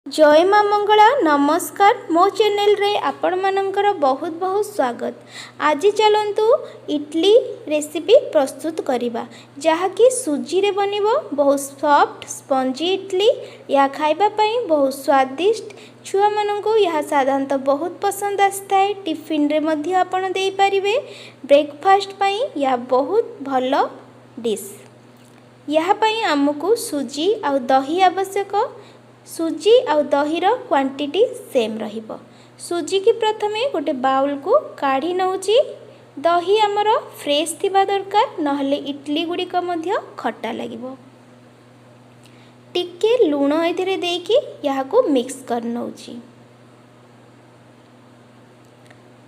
जय माँ मंगला नमस्कार मो चैनल रे आपण मानकर बहुत बहुत स्वागत। आज चलतु इडली रेसिपी प्रस्तुत करिबा जहाँकि सुजी रे बनिबो बहुत सॉफ्ट स्पंजी इडली। या खाइबा पई बहुत स्वादिष्ट। छुआ मानंको यह साधारणतः बहुत पसंद आस्ताए। टिफिन रे मध्य आपण देई परिबे। ब्रेकफास्ट पई या बहुत भलो डिश। यह पई हमकु सुजी आ दही आवश्यक। सुजी आ दहीर क्वांटिटी सेम रहिबो। सुजी की प्रथमे गोटे बाउल को काढ़ी नउची। दही आमर फ्रेश थिबा दरकार नहले इडली गुड़िक मध्य खट्टा लागिबो। टिके लूण एथिरे देकी याहाको मिक्स कर नउची।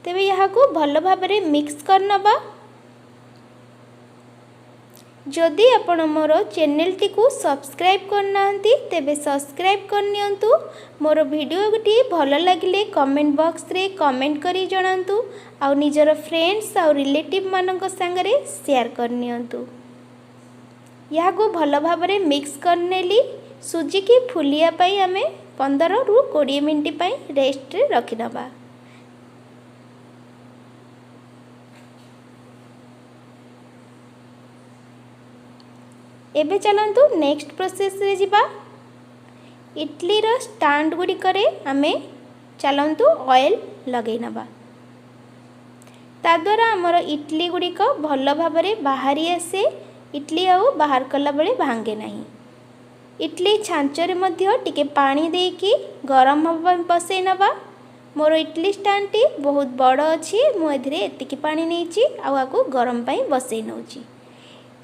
तेबे याहाको भलो भाबरे मिक्स कर नबा। जदि आपण मोर चैनल टी को सब्सक्राइब करना तेबे सब्सक्राइब करनियंतु। मोर वीडियो टी भलो लागिले कमेंट बॉक्स रे कमेंट करी जणांतु। आ निजर फ्रेंड्स आ रिलेटिव मानक संगरे शेयर करनियंतु। या को भलो भाबरे मिक्स करनेली। सुजी की फुलिया पई हमें 15 रु 20 मिनिट पई रेस्ट रे रखि नबा। एबे चलंतु नेक्स्ट प्रोसेस रे जिबा। इडली रो स्टैंड गुडी करे हमें चलंतु ऑयल लगै नबा। ता द्वारा हमर इडली गुडी को भलो भाबरे बाहरी आसे। इडली आउ बाहर कला बेले भांगे नाही। इडली छांचरे मध्य टिके पानी देकी गरम हबा बसै नबा। मोर इडली स्टैंड टी बहुत बड़ अछि। मु एथिरे एतिकी पानी नेची आ आकु गरम पई बसै नउची।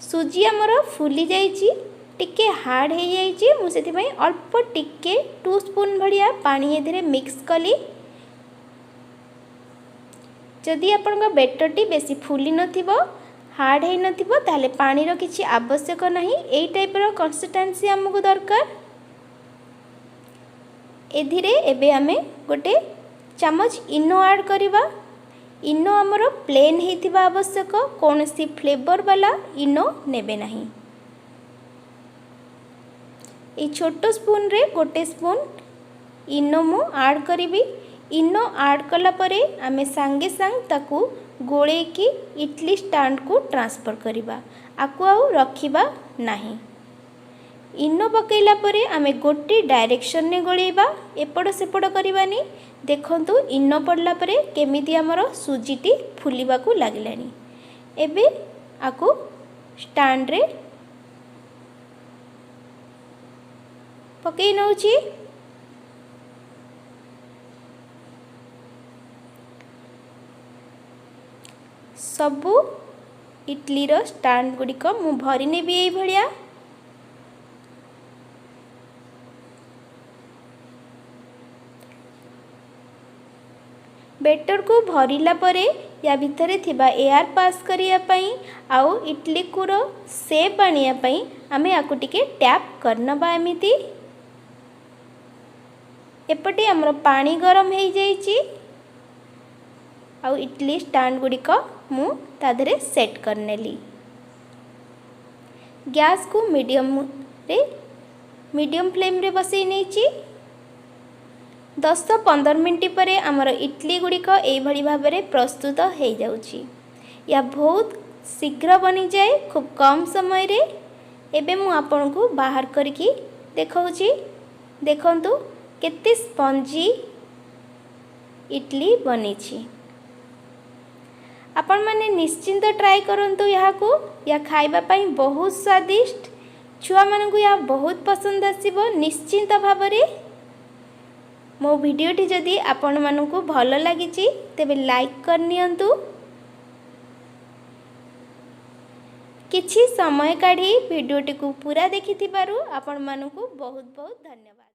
सुजी आमर फुली जाइची टिके हार्ड हो जाइची। मु सेति पई अल्प टिके 2 स्पून भड़िया पानी एथिरे मिक्स कली। जदि आपनका बैटर टी बेसी फुली नथिबो हार्ड हे नथिबो ताले पानी रो किछि आवश्यक नाही। एई टाइप रो कंसिस्टेंसी हमकु दरकार। एधिरे एबे हमें गोटे चम्मच इनो ऐड करिबा। इनो आमर प्लेन हेतिबा आवश्यक। कोनोसी फ्लेवर वाला इनो नेबे नाही। ए छोटो स्पून रे गोटे स्पून इनो मु ऐड करिबी। इनो ऐड कला परे आमे संगे संग ताकू गोळे की इडली स्टैंड को ट्रांसफर करिबा। आकु आउ रखिबा नाही। इनो पकैला परे आमे गोटे डायरेक्शन ने गोळेबा। एपड़ सेपड़ करिबानी। देखंतु इनो पड़ला परे केमिति हमर सुजीटी फुलिबा को लागलानी। एबे आकु स्टैंड रे पकई नउची। सबु इडली रो स्टैंड गुडी को मु भरी नेबी एई भलिया। बैटर को भरिला परे या भितरे थिबा एयर पास करिया पई आउ इडली को रो शेप आनिया पई आमे आकु टिके टैप करनबा। एमिति एपटे हमर पानी गरम हे जाईची। आउ इडली स्टैंड गुडी को मु तादरे सेट करनेली। गैस को मीडियम फ्लेम रे बसई नेची। 10-15 मिनट पर आमर इडली गुड़िक यही भाव में प्रस्तुत हो जाउची। या बहुत शीघ्र बनी जाए खूब कम समय रे। एबे मु आपन को बाहर करके देखाउची। देखंतु केते स्पंजी इडली बनीची। आपण माने निश्चिंत ट्राई करंतु यहाँ को। या खाइबा पई बहुत स्वादिष्ट। छुआ मानकु या बहुत पसंद आसीबो निश्चिंत भाव में। मो भिडियोटी जदि आपण मानकु भल लागिची तेबे लाइक करनियंतु। किछि समय काढ़ी भिडियोटी को पूरा देखिथिबारु आपण मानकु बहुत बहुत धन्यवाद।